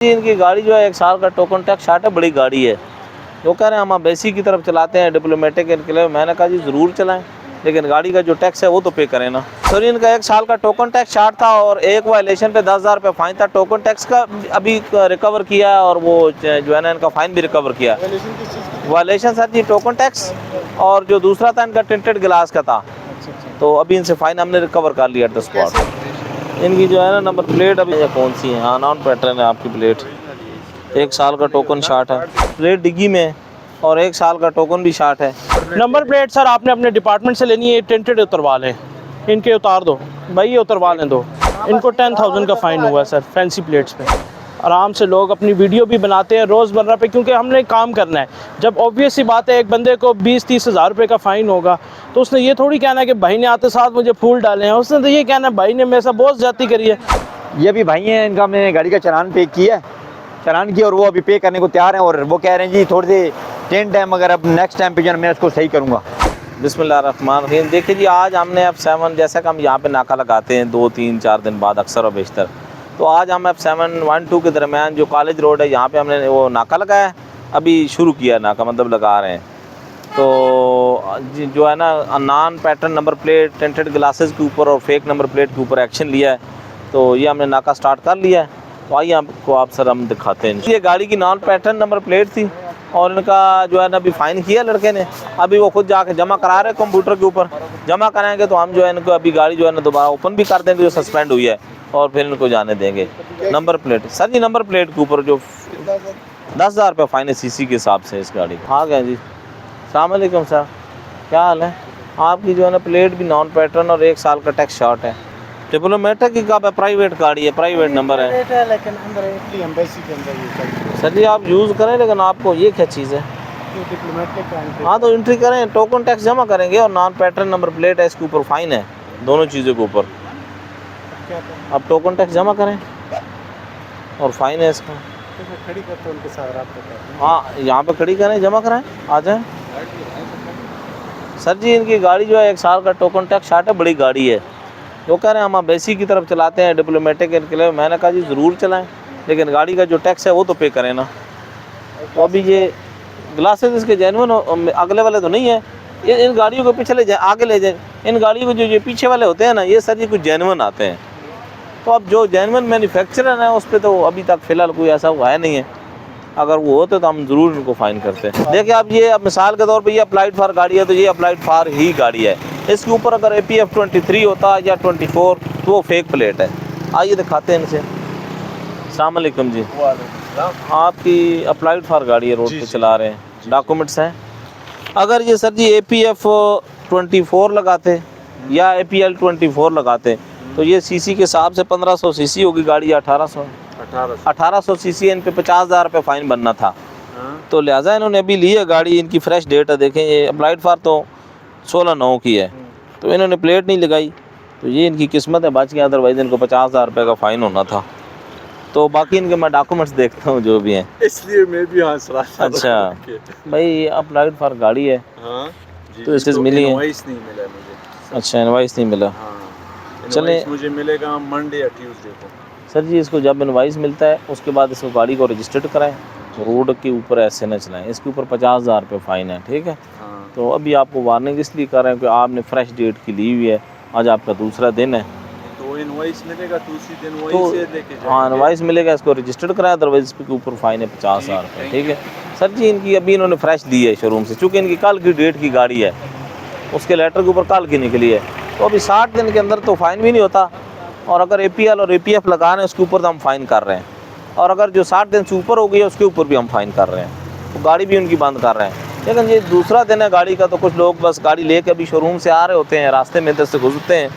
इनकी गाड़ी जो है 1 साल का टोकन टैक्स शार्ट है, बड़ी गाड़ी है। वो कह रहे हैं हम बेसी की तरफ चलाते हैं, डिप्लोमेटिक इनके लिए। मैंने कहा जी ज़रूर चलाएं, लेकिन गाड़ी का जो टैक्स है वो तो पे करें ना। सर इनका 1 साल का टोकन टैक्स शार्ट था और एक वायलेशन पे 10,000 रुपये फ़ाइन था। टोकन टैक्स का अभी रिकवर किया और वो जो है ना इनका फ़ाइन भी रिकवर किया। वायलेशन सर जी टोकन टैक्स और जो दूसरा था इनका टिंटेड गिलास का था। तो अभी इनसे फ़ाइन हमने रिकवर कर लिया एट द स्पॉट। इनकी जो है ना नंबर प्लेट अभी कौन सी है, हाँ नॉन पैटर्न है आपकी प्लेट। 1 साल का टोकन शार्ट है, प्लेट डिग्गी में और 1 साल का टोकन भी शार्ट है। नंबर प्लेट सर आपने अपने डिपार्टमेंट से लेनी है, टेंटेड उतरवा लें, इनके उतार दो भाई, ये उतरवा लें दो। इनको 10,000 का फ़ाइन हुआ है सर फैंसी प्लेट्स पे। आराम से लोग अपनी वीडियो भी बनाते हैं रोज़मर्रा पे, क्योंकि हमने काम करना है। जब ऑब्वियस सी बात है एक बंदे को 20-30 हज़ार रुपये का फ़ाइन होगा, तो उसने ये थोड़ी कहना है कि भाई ने आते साथ मुझे फूल डाले हैं। उसने तो ये कहना है भाई ने मेरे साथ बहुत ज़्यादती करी है। ये भी भाई हैं, इनका हमने गाड़ी का चालान पे किया है, चालान किया और वो अभी पे करने को तैयार हैं। और वो कह रहे हैं जी थोड़ी देर टेंट है, मगर अब नेक्स्ट टाइम पे जो मैं उसको सही करूँगा। बिस्मिल्लाहिर्रहमानिर्रहीम। देखिए जी आज हमने F7 जैसा कि हम यहाँ पे नाका लगाते हैं 2-3-4 दिन बाद अक्सर और बेशतर, तो आज हम F7-1-2 के दरमियान जो कॉलेज रोड है यहाँ पे हमने वो नाका लगाया है। अभी शुरू किया नाका, मतलब लगा रहे हैं। तो जो है ना non pattern number plate tinted glasses के ऊपर और फेक नंबर प्लेट के ऊपर एक्शन लिया है। तो ये हमने नाका स्टार्ट कर लिया है। तो आइए आपको आप सर हम दिखाते हैं। ये गाड़ी की नॉन पैटर्न नंबर प्लेट थी और इनका जो है ना अभी फ़ाइन किया लड़के ने। अभी वो खुद जाके जमा करा रहे कंप्यूटर के ऊपर। जमा कराएंगे तो हम जो है इनको अभी गाड़ी जो है ना दोबारा ओपन भी कर देंगे जो सस्पेंड हुई है, और फिर इनको जाने देंगे। नंबर प्लेट सर जी, नंबर प्लेट के ऊपर जो 10,000 रुपये फ़ाइन है सीसी के हिसाब से इस गाड़ी का। आ गए जी, अस्सलाम वालेकुम सर, क्या हाल है? आपकी जो है ना प्लेट भी नॉन पैटर्न और 1 साल का टैक्स शॉर्ट है। डिप्लोमेटिक की कब है, प्राइवेट गाड़ी है, प्राइवेट नंबर है। लेकिन अंदर इटली एम्बेसी के अंदर ये सर जी आप यूज़ करें, लेकिन आपको ये क्या चीज़ है? डिप्लोमेटिक। हाँ तो एंट्री करें, टोकन टैक्स जमा करेंगे और नॉन पैटर्न नंबर प्लेट है, इसके ऊपर फ़ाइन है, दोनों चीज़ों के ऊपर। अब टोकन टैक्स जमा करें और फ़ाइन है इसका। खड़ी करते उनके साथ रब्ता करते हैं। हाँ यहाँ पे खड़ी करें, जमा कराएं, आ जाएं। सर जी इनकी गाड़ी जो है 1 साल का टोकन टैक्स शार्ट है, बड़ी गाड़ी है। वो कह रहे हैं हम बेसी की तरफ चलाते हैं, डिप्लोमेटिक इनके लिए। मैंने कहा जी ज़रूर चलाएं, लेकिन गाड़ी का जो टैक्स है वो तो पे करें ना। तो अभी ये ग्लासेस इसके जेन्युइन अगले वाले तो नहीं है, ये इन गाड़ियों को पीछे ले जाए, आगे ले जाए। इन गाड़ियों को जो ये पीछे वाले होते हैं ना, ये सर जी कुछ जेन्युइन आते हैं। तो अब जो जेन्युइन मैन्युफैक्चरर है उस पर तो अभी तक फ़िलहाल कोई ऐसा हुआ है नहीं है। अगर वो होते तो हम ज़रूर इनको फ़ाइन करते। देखिए अब ये अब मिसाल के तौर पे ये अप्लाइड फॉर गाड़ी है, तो ये अप्लाइड फॉर ही गाड़ी है। इसके ऊपर अगर APF 23 होता या 24 तो वो फेक प्लेट है। आइए दिखाते हैं इनसे। अस्सलाम वालेकुम जी, आपकी अप्लाइड फॉर गाड़ी है, रोड पे चला रहे हैं, डॉक्यूमेंट्स हैं। अगर ये सर जी APF 24 लगाते या APL 24 लगाते तो ये सीसी के हिसाब से 1500 सीसी होगी गाड़ी, 1800 सीसी, इन पे 50,000 रुपये फ़ाइन बनना था। तो लिहाजा इन्होंने अभी ली है गाड़ी, इनकी फ्रेश डेट है, देखें ये अप्लाइड फॉर तो 16/9 की है, तो इन्होंने प्लेट नहीं लगाई। तो ये इनकी किस्मत है, बच गया, अदरवाइज़ इनको 50,000 रुपये का फ़ाइन होना था। तो बाकी इनके मैं डॉक्यूमेंट्स देखता हूँ जो भी हैं, इसलिए मैं भी हंस रहा था। अच्छा भाई ये अप्लाइड फॉर गाड़ी है। हाँ तो इससे मिली है? इनवॉइस नहीं मिला मुझे। अच्छा इनवाइस नहीं मिला। हाँ चलें मुझे मिलेगा मंडे या ट्यूसडे को। सर जी, इसको जब इनवाइस मिलता है उसके बाद इसको गाड़ी को रजिस्टर्ड कराएं, रोड के ऊपर ऐसे न चलाएं। इसके ऊपर 50,000 रुपये फ़ाइन है, ठीक है। हाँ। तो अभी आपको वार्निंग इसलिए कर रहे हैं कि आपने फ्रेश डेट की ली हुई है, आज आपका दूसरा दिन है। तो इनवॉइस मिलेगा तो उसी दिन तो वही से लेके जाएंगे। हाँ इनवाइस मिलेगा, इसको रजिस्टर्ड कराएं, अदरवाइज इसके ऊपर फ़ाइन है 50,000 रुपये, ठीक है। सर जी इनकी अभी इन्होंने फ्रेश दी है शोरूम से, चूँकि इनकी कल की डेट की गाड़ी है, उसके लेटर के ऊपर कल की निकली है। तो अभी 60 दिन के अंदर तो फ़ाइन भी नहीं होता, और अगर APL और APF लगा रहे हैं उसके ऊपर तो हम फ़ाइन कर रहे हैं, और अगर जो 60 दिन से ऊपर हो गई है उसके ऊपर भी हम फ़ाइन कर रहे हैं। तो गाड़ी भी उनकी बंद कर रहे हैं। लेकिन ये दूसरा दिन है गाड़ी का, तो कुछ लोग बस गाड़ी लेके अभी शोरूम से आ रहे होते हैं, रास्ते में इधर से गुजरते हैं,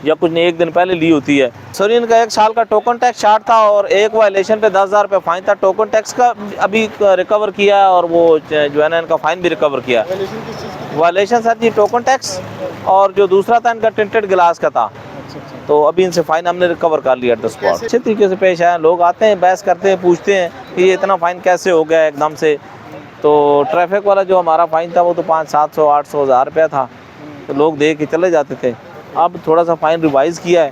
या कुछ ने 1 दिन पहले ली होती है। सर इनका 1 साल का टोकन टैक्स शार्ट था और एक वायलेशन पे 10,000 रुपये फ़ाइन था। टोकन टैक्स का अभी रिकवर किया और वो जो है ना इनका फ़ाइन भी रिकवर किया। वायलेशन सर जी टोकन टैक्स और जो दूसरा था इनका टिंटेड गिलास का था। तो अभी इनसे फ़ाइन हमने रिकवर कर लिया एट द स्पॉट। अच्छे तरीके से पेश आए, लोग आते हैं, बहस करते हैं, पूछते हैं कि ये इतना फ़ाइन कैसे हो गया एकदम से। तो ट्रैफिक वाला जो हमारा फ़ाइन था वो तो 500, 700, 800, 1000 रुपया था, तो लोग दे के चले जाते थे। अब थोड़ा सा फ़ाइन रिवाइज़ किया है,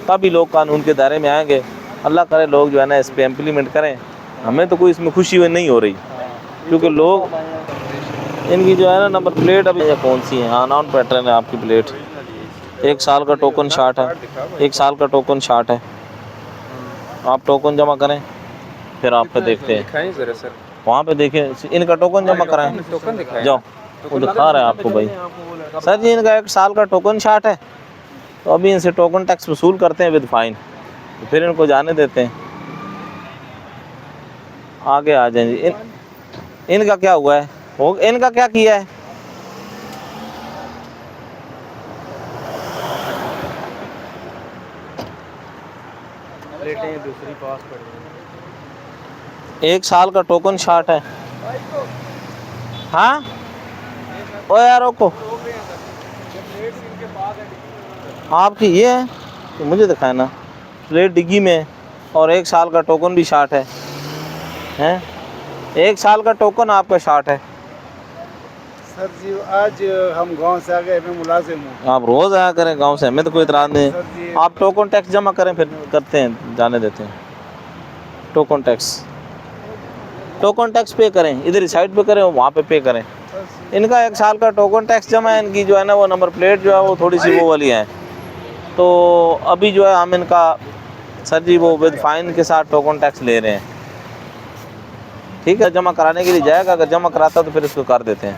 तभी लोग कानून के दायरे में आएंगे। अल्लाह करे लोग जो है ना इस पर इम्प्लीमेंट करें। हमें तो कोई इसमें खुशी नहीं हो रही, क्योंकि लोग इनकी जो है ना नंबर प्लेट अभी ये कौन सी है, हाँ नॉन पैटर्न है आपकी प्लेट। 1 साल का टोकन शार्ट है, 1 साल का टोकन शार्ट है। आप टोकन जमा करें फिर आप पे देखते हैं, दिखाएं जरा सर, वहाँ पे देखें इनका टोकन जमा कराएं। टोकन दिखाएं। जाओ वो दिखा रहे हैं आपको भाई। सर जी इनका 1 साल का टोकन शार्ट है, तो अभी इनसे टोकन टैक्स वसूल करते हैं विद फाइन, तो फिर इनको जाने देते हैं। आगे आ जाएं जी। इनका क्या हुआ है, इनका क्या किया है? दूसरी पास पड़ 1 साल का टोकन शार्ट है। हाँ ओ यार रोको, आपकी ये है तो मुझे दिखाए ना, प्लेट डिग्गी में और 1 साल का टोकन भी शार्ट है। हैं 1 साल का टोकन आपका शार्ट है। सर जी आज हम गांव से आ गए, मैं मुलाजिम हूँ। आप रोज़ आया करें गांव से, हमें तो कोई इतराज़ नहीं सर है। जी आप टोकन टैक्स जमा करें फिर करते हैं, जाने देते हैं। टोकन टैक्स पे करें, इधर साइड पे करें वहाँ पे करें। इनका 1 साल का टोकन टैक्स जमा है, इनकी जो है ना वो नंबर प्लेट जो है वो थोड़ी सी वो वाली है, तो अभी जो है हम इनका सर जी वो विद फाइन के साथ टोकन टैक्स ले रहे हैं। ठीक है, जमा कराने के लिए जाएगा, अगर जमा कराता तो फिर इसको कर देते हैं।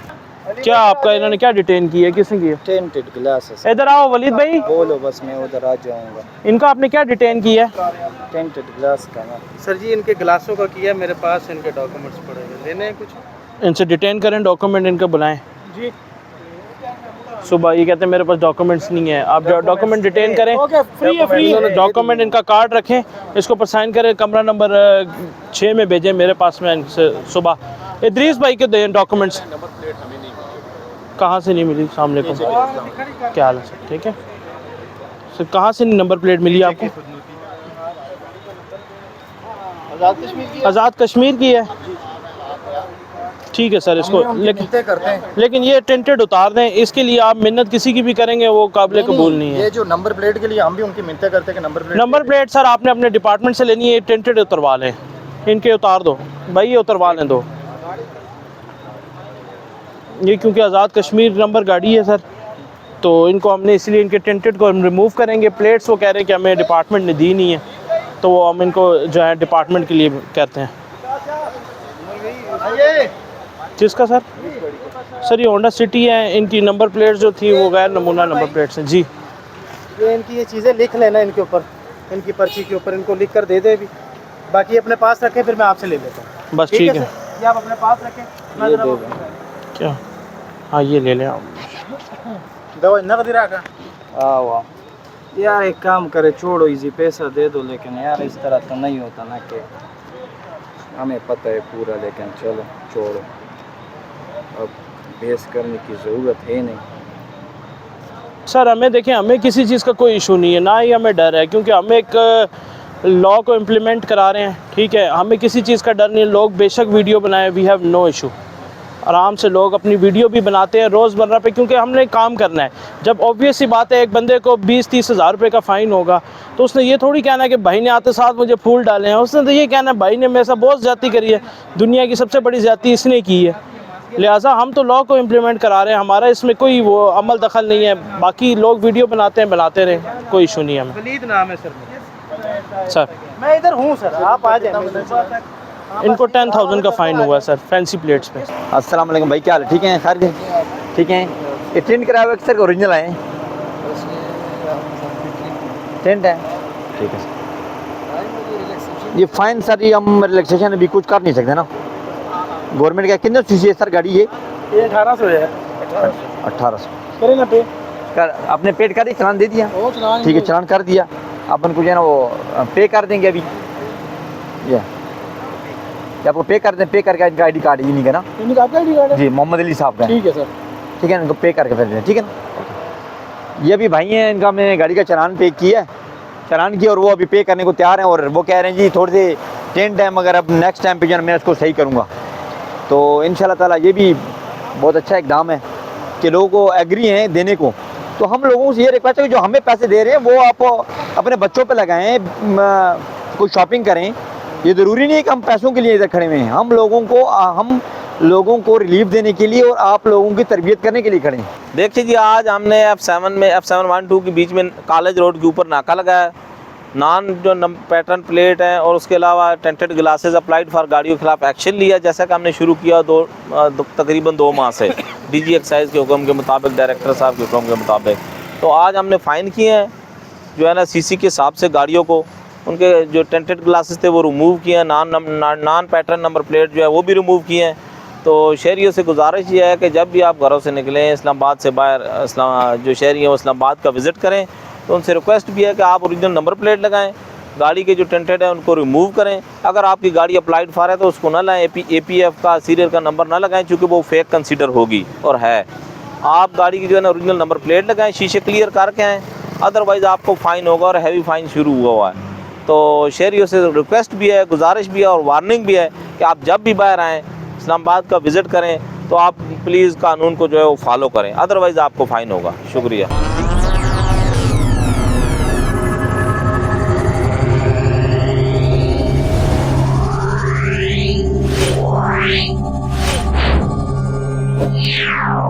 क्या आपका इन्होंने क्या डिटेन की है, किसने की है? टेंटेड ग्लास है। इधर आओ वलीद भाई, बोलो बस मैं उधर आ जाऊंगा। इनका आपने क्या डिटेन किया है? टेंटेड ग्लास का ना सर जी इनके गिलासों का किया, मेरे पास इनके डॉक्यूमेंट्स पड़े हैं, लेने हैं कुछ? इनसे डिटेन करें, डॉक्यूमेंट इनका बुलाएं। जी सुबह ये कहते हैं मेरे पास डॉक्यूमेंट्स नहीं है, आप डॉक्यूमेंट डिटेन करें। फ्री है, फ्री है। डॉक्यूमेंट इनका कार्ड रखें, इसको पर साइन करें, कमरा नंबर 6 में भेजें मेरे पास में इनसे सुबह। इदरीस भाई के दें डॉक्यूमेंट्स। कहाँ से नहीं मिली? सामने को क्या हाल है सर? ठीक है सर, कहाँ से नंबर प्लेट मिली आपको? आज़ाद कश्मीर की है। ठीक है सर, इसको लेकिन ये टेंटेड उतार दें, इसके लिए आप मिन्नत किसी की भी करेंगे वो काबिल कबूल नहीं है। ये जो नंबर प्लेट के लिए हम भी उनकी मिन्नतें करते हैं कि नंबर प्लेट सर आपने अपने डिपार्टमेंट से लेनी है, टेंटेड उतरवा लें, इनके उतार दो भाई, ये उतरवा लें दो। ये क्योंकि आज़ाद कश्मीर नंबर गाड़ी है सर, तो इनको हमने इसलिए इनके टेंटेड को हम रिमूव करेंगे। प्लेट्स वो कह रहे हैं कि हमें डिपार्टमेंट ने दी नहीं है, तो वो हम इनको जो है डिपार्टमेंट के लिए कहते हैं। किसका सर? सर ये होंडा सिटी है, इनकी नंबर प्लेट्स जो थी वो गैर नमूना नंबर प्लेट्स हैं जी। ये इनकी ये चीज़ें लिख लेना इनके ऊपर, इनकी पर्ची के ऊपर इनको लिख कर दे दे भी, बाकी अपने पास रखें, फिर मैं आपसे ले लेता हूँ। बस ठीक है, ये आप अपने पास रखें, मैं जरा वो- क्या? हाँ ये ले लें आप। दवा नकदी रखा। वाह यार एक काम करे, छोड़ो इजी पैसा दे दो, लेकिन यार इस तरह तो नहीं होता ना, कि हमें पता है पूरा, लेकिन चलो छोड़ो, अब बहस करने की ज़रूरत है नहीं। सर हमें देखें, हमें किसी चीज़ का कोई इशू नहीं है, ना ही हमें डर है, क्योंकि हम एक लॉ को इम्प्लीमेंट करा रहे हैं। ठीक है, हमें किसी चीज़ का डर नहीं है। लोग बेशक वीडियो बनाएं, वी हैव नो इशू, आराम से लोग अपनी वीडियो भी बनाते हैं रोज़मर्रा पे, क्योंकि हमने काम करना है। जब ऑब्वियस सी बात है, एक बंदे को 20-30 हज़ार रुपये का फ़ाइन होगा, तो उसने ये थोड़ी कहना है कि भाई ने आते साथ मुझे फूल डाले हैं। उसने तो ये कहना है भाई ने मेरे साथ बहुत ज़्यादती करी है, दुनिया की सबसे बड़ी ज़्यादती इसने की है। लिहाजा हम तो लॉ को इम्प्लीमेंट करा रहे हैं, हमारा इसमें कोई वो अमल दखल नहीं है। बाकी लोग वीडियो बनाते हैं, बनाते रहें, कोई इशू नहीं है हमें। वलीद नाम है सर मेरा। सर मैं इधर हूँ सर, आप आ जाए। इनको 10,000 का फ़ाइन हुआ है सर, फैंसी प्लेट्स पे। अस्सलाम वालेकुम भाई, क्या हाल है? ठीक है, खैर ठीक है। ये टेंट कराया हुआ सर, ओरिजिनल आए टेंट है? ठीक है सर। ये फाइन सर, ये हम रिलैक्सेशन अभी कुछ कर नहीं सकते ना, गवर्नमेंट का कितने सीसी है सर गाड़ी? ये 1800 है। 1800 करें ना पे कर, आपने पेड कर दिया, चलान दे दिया? ठीक है, चलान कर दिया। अपन को जो है ना वो पे कर देंगे अभी, ये आपको पे कर दें, पे करके इनका ID कार्ड ही नहीं है ना? इनका आपका ID कार्ड है? जी, मोहम्मद अली साहब का है। ठीक है सर। ठीक है, इनको पे करके फिर दें, ठीक है ना? ये भी भाई हैं, इनका मैं गाड़ी का चलान पे किया है, चलान किया, और वो अभी पे करने को तैयार हैं, और वो कह रहे हैं जी थोड़ी सी टेंट है, मगर अब नेक्स्ट टाइम पे जो है मैं उसको सही करूँगा। तो इंशाल्लाह ताला ये भी बहुत अच्छा इकदाम है कि लोगों को एग्री हैं देने को। तो हम लोगों से ये रिक्वेस्ट है कि जो हमें पैसे दे रहे हैं वो आप अपने बच्चों पे लगाएं, कोई शॉपिंग करें, ये ज़रूरी नहीं है कि हम पैसों के लिए इधर खड़े हुए हैं। हम लोगों को रिलीफ देने के लिए और आप लोगों की तरबियत करने के लिए खड़े हैं। देखिए जी, आज हमने F7 में F712 के बीच में कॉलेज रोड के ऊपर नाका लगाया, नॉन जो पैटर्न प्लेट है और उसके अलावा टेंटेड ग्लासेस अप्लाइड फॉर गाड़ियों के खिलाफ एक्शन लिया, जैसा कि हमने शुरू किया तकरीबन 2 माह से DG एक्साइज के हुक्म के मुताबिक, डायरेक्टर साहब के हुक्म के मुताबिक। तो आज हमने फ़ाइन किए हैं जो है ना CC के हिसाब से गाड़ियों को, उनके जो टेंटेड ग्लासेस थे वो रिमूव किए हैं, नॉन पैटर्न नंबर प्लेट जो है वो भी रिमूव किए हैं। तो शहरियों से गुजारिश ये है कि जब भी आप घरों से निकलें इस्लामाबाद से बाहर, जो शहरी हैं वो इस्लामाबाद का विज़िट करें, तो उनसे रिक्वेस्ट भी है कि आप ओरिजिनल नंबर प्लेट लगाएं, गाड़ी के जो टेंटेड है उनको रिमूव करें। अगर आपकी गाड़ी अप्लाइड फॉर है तो उसको ना लाएं, APF का सीरियल का नंबर ना लगाएं, चूँकि वो फेक कंसीडर होगी और है। आप गाड़ी की जो है ना ओरिजिनल नंबर प्लेट लगाएं, शीशे क्लियर करके आएँ, अदरवाइज़ आपको फ़ाइन होगा और हैवी फ़ाइन शुरू हुआ है। तो शहरियों से रिक्वेस्ट भी है, गुजारिश भी है और वार्निंग भी है कि आप जब भी बाहर आएँ, इस्लामाबाद का विज़िट करें, तो आप प्लीज़ कानून को जो है वो फॉलो करें, अदरवाइज़ आपको फ़ाइन होगा। शुक्रिया। Yeah.